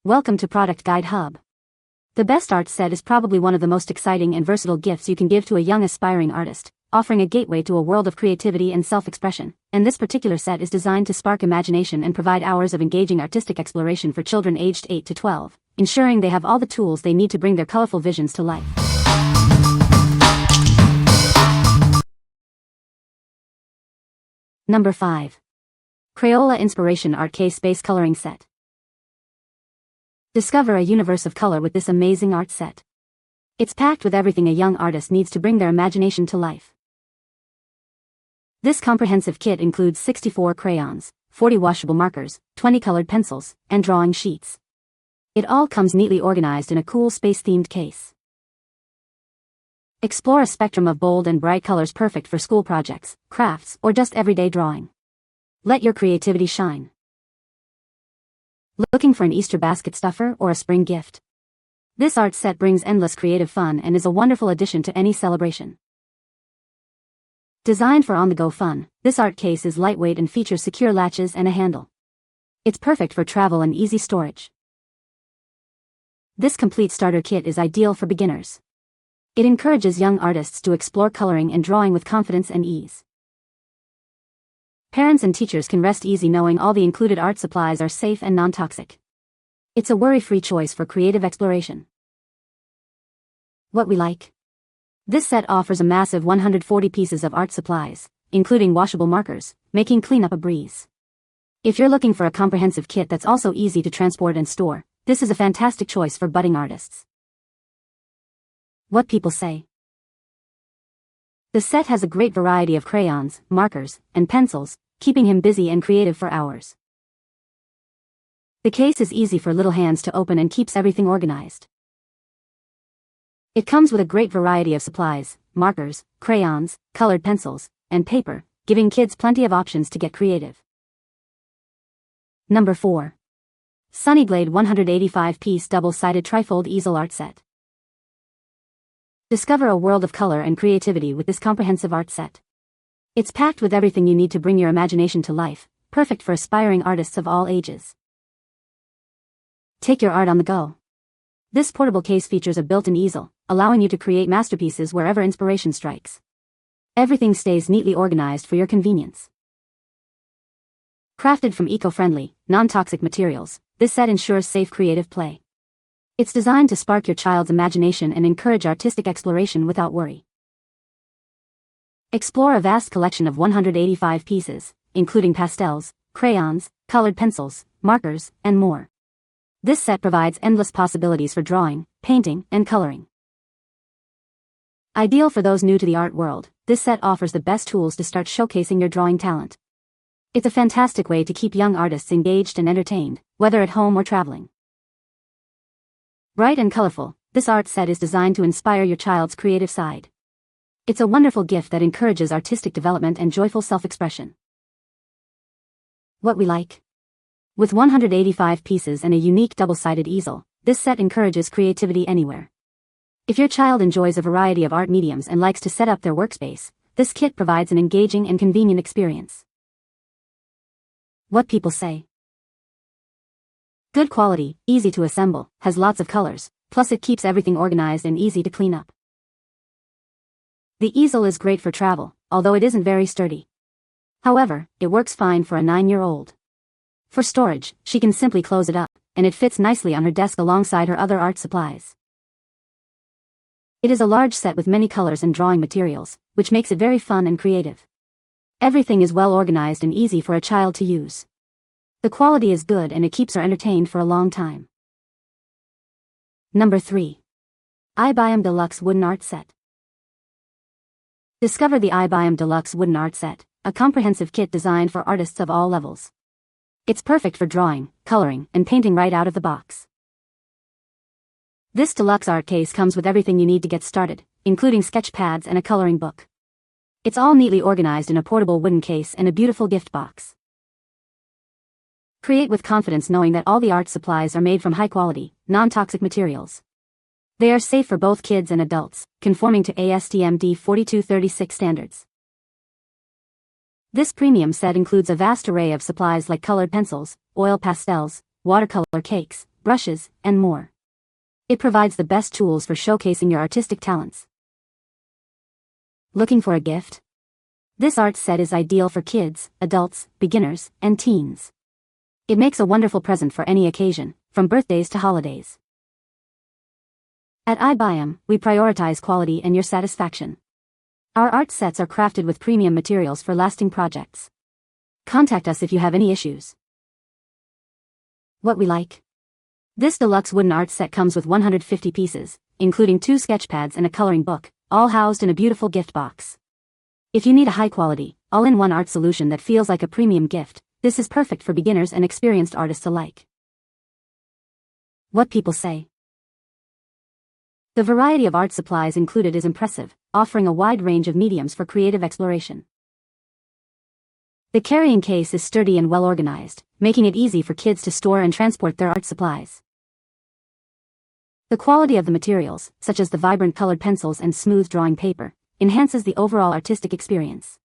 Welcome to Product Guide Hub. The best art set is probably one of the most exciting and versatile gifts you can give to a young aspiring artist, offering a gateway to a world of creativity and self-expression. And this particular set is designed to spark imagination and provide hours of engaging artistic exploration for children aged 8 to 12, ensuring they have all the tools they need to bring their colorful visions to life. Number 5. Crayola Inspiration Art Case Base Coloring Set. Discover a universe of color with this amazing art set. It's packed with everything a young artist needs to bring their imagination to life. This comprehensive kit includes 64 crayons, 40 washable markers, 20 colored pencils, and drawing sheets. It all comes neatly organized in a cool space-themed case. Explore a spectrum of bold and bright colors perfect for school projects, crafts, or just everyday drawing. Let your creativity shine. Looking for an Easter basket stuffer or a spring gift? This art set brings endless creative fun and is a wonderful addition to any celebration. Designed for on-the-go fun, this art case is lightweight and features secure latches and a handle. It's perfect for travel and easy storage. This complete starter kit is ideal for beginners. It encourages young artists to explore coloring and drawing with confidence and ease. Parents and teachers can rest easy knowing all the included art supplies are safe and non-toxic. It's a worry-free choice for creative exploration. What we like? This set offers a massive 140 pieces of art supplies, including washable markers, making cleanup a breeze. If you're looking for a comprehensive kit that's also easy to transport and store, this is a fantastic choice for budding artists. What people say. The set has a great variety of crayons, markers, and pencils, keeping him busy and creative for hours. The case is easy for little hands to open and keeps everything organized. It comes with a great variety of supplies, markers, crayons, colored pencils, and paper, giving kids plenty of options to get creative. Number 4. Sunnyglade 185-piece double-sided Trifold Easel Art Set. Discover a world of color and creativity with this comprehensive art set. It's packed with everything you need to bring your imagination to life, perfect for aspiring artists of all ages. Take your art on the go. This portable case features a built-in easel, allowing you to create masterpieces wherever inspiration strikes. Everything stays neatly organized for your convenience. Crafted from eco-friendly, non-toxic materials, this set ensures safe creative play. It's designed to spark your child's imagination and encourage artistic exploration without worry. Explore a vast collection of 185 pieces, including pastels, crayons, colored pencils, markers, and more. This set provides endless possibilities for drawing, painting, and coloring. Ideal for those new to the art world, this set offers the best tools to start showcasing your drawing talent. It's a fantastic way to keep young artists engaged and entertained, whether at home or traveling. Bright and colorful, this art set is designed to inspire your child's creative side. It's a wonderful gift that encourages artistic development and joyful self-expression. What we like? With 185 pieces and a unique double-sided easel, this set encourages creativity anywhere. If your child enjoys a variety of art mediums and likes to set up their workspace, this kit provides an engaging and convenient experience. What people say. Good quality, easy to assemble, has lots of colors, plus it keeps everything organized and easy to clean up. The easel is great for travel, although it isn't very sturdy. However, it works fine for a 9-year-old. For storage, she can simply close it up, and it fits nicely on her desk alongside her other art supplies. It is a large set with many colors and drawing materials, which makes it very fun and creative. Everything is well organized and easy for a child to use. The quality is good and it keeps her entertained for a long time. Number 3. iBayam Deluxe Wooden Art Set. Discover the iBayam Deluxe Wooden Art Set, a comprehensive kit designed for artists of all levels. It's perfect for drawing, coloring, and painting right out of the box. This deluxe art case comes with everything you need to get started, including sketch pads and a coloring book. It's all neatly organized in a portable wooden case and a beautiful gift box. Create with confidence knowing that all the art supplies are made from high-quality, non-toxic materials. They are safe for both kids and adults, conforming to ASTM D4236 standards. This premium set includes a vast array of supplies like colored pencils, oil pastels, watercolor cakes, brushes, and more. It provides the best tools for showcasing your artistic talents. Looking for a gift? This art set is ideal for kids, adults, beginners, and teens. It makes a wonderful present for any occasion, from birthdays to holidays. At iBayam, we prioritize quality and your satisfaction. Our art sets are crafted with premium materials for lasting projects. Contact us if you have any issues. What we like? This deluxe wooden art set comes with 150 pieces, including 2 sketch pads and a coloring book, all housed in a beautiful gift box. If you need a high-quality, all-in-one art solution that feels like a premium gift, this is perfect for beginners and experienced artists alike. What people say? The variety of art supplies included is impressive, offering a wide range of mediums for creative exploration. The carrying case is sturdy and well-organized, making it easy for kids to store and transport their art supplies. The quality of the materials, such as the vibrant colored pencils and smooth drawing paper, enhances the overall artistic experience.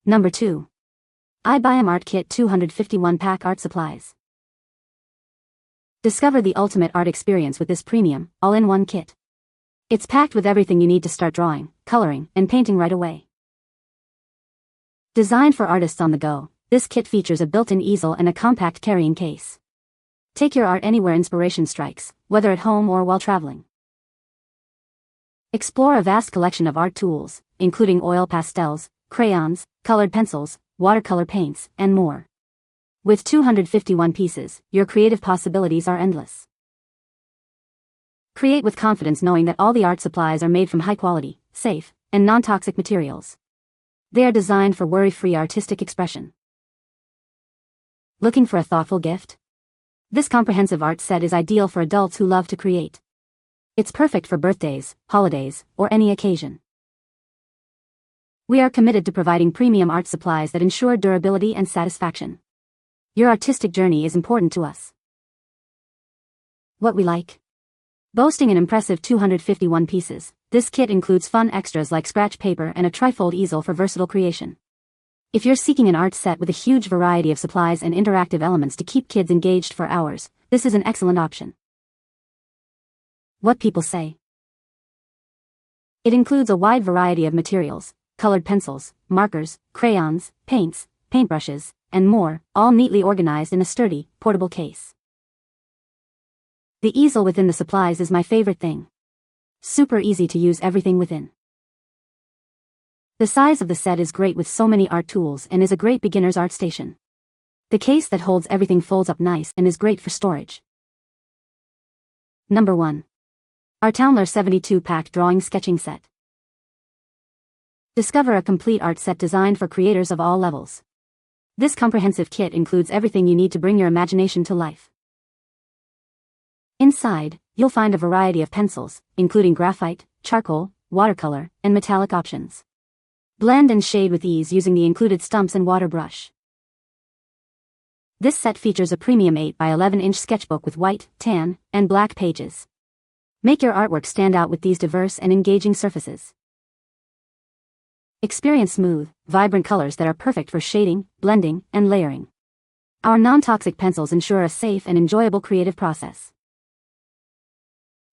Number 2. iBayam Art Kit 251 Pack Art Supplies. Discover the ultimate art experience with this premium, all-in-one kit. It's packed with everything you need to start drawing, coloring, and painting right away. Designed for artists on the go, this kit features a built-in easel and a compact carrying case. Take your art anywhere inspiration strikes, whether at home or while traveling. Explore a vast collection of art tools, including oil pastels, crayons, colored pencils, watercolor paints, and more. With 251 pieces, your creative possibilities are endless. Create with confidence knowing that all the art supplies are made from high-quality, safe, and non-toxic materials. They are designed for worry-free artistic expression. Looking for a thoughtful gift? This comprehensive art set is ideal for adults who love to create. It's perfect for birthdays, holidays, or any occasion. We are committed to providing premium art supplies that ensure durability and satisfaction. Your artistic journey is important to us. What we like? Boasting an impressive 251 pieces, this kit includes fun extras like scratch paper and a Trifold easel for versatile creation. If you're seeking an art set with a huge variety of supplies and interactive elements to keep kids engaged for hours, this is an excellent option. What people say? It includes a wide variety of materials, colored pencils, markers, crayons, paints, paintbrushes, and more, all neatly organized in a sturdy, portable case. The easel within the supplies is my favorite thing. Super easy to use everything within. The size of the set is great with so many art tools and is a great beginner's art station. The case that holds everything folds up nice and is great for storage. Number 1. Artownlar 72-Pack Drawing Sketching Set. Discover a complete art set designed for creators of all levels. This comprehensive kit includes everything you need to bring your imagination to life. Inside, you'll find a variety of pencils, including graphite, charcoal, watercolor, and metallic options. Blend and shade with ease using the included stumps and water brush. This set features a premium 8 by 11-inch sketchbook with white, tan, and black pages. Make your artwork stand out with these diverse and engaging surfaces. Experience smooth, vibrant colors that are perfect for shading, blending, and layering. Our non-toxic pencils ensure a safe and enjoyable creative process.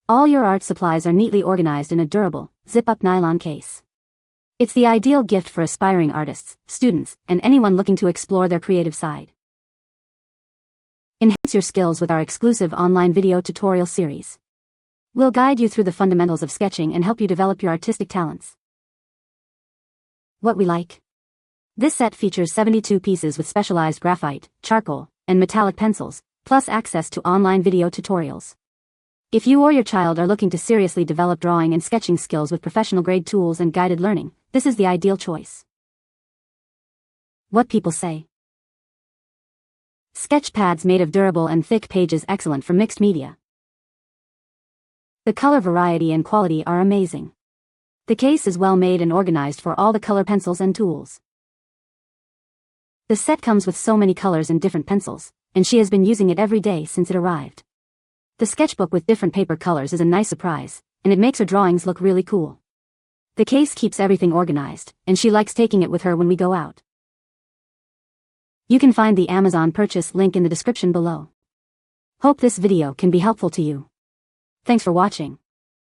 All your art supplies are neatly organized in a durable, zip-up nylon case. It's the ideal gift for aspiring artists, students, and anyone looking to explore their creative side. Enhance your skills with our exclusive online video tutorial series. We'll guide you through the fundamentals of sketching and help you develop your artistic talents. What we like? This set features 72 pieces with specialized graphite, charcoal, and metallic pencils, plus access to online video tutorials. If you or your child are looking to seriously develop drawing and sketching skills with professional-grade tools and guided learning, this is the ideal choice. What people say? Sketch pads made of durable and thick pages excellent for mixed media. The color variety and quality are amazing. The case is well made and organized for all the color pencils and tools. The set comes with so many colors and different pencils, and she has been using it every day since it arrived. The sketchbook with different paper colors is a nice surprise, and it makes her drawings look really cool. The case keeps everything organized, and she likes taking it with her when we go out. You can find the Amazon purchase link in the description below. Hope this video can be helpful to you. Thanks for watching.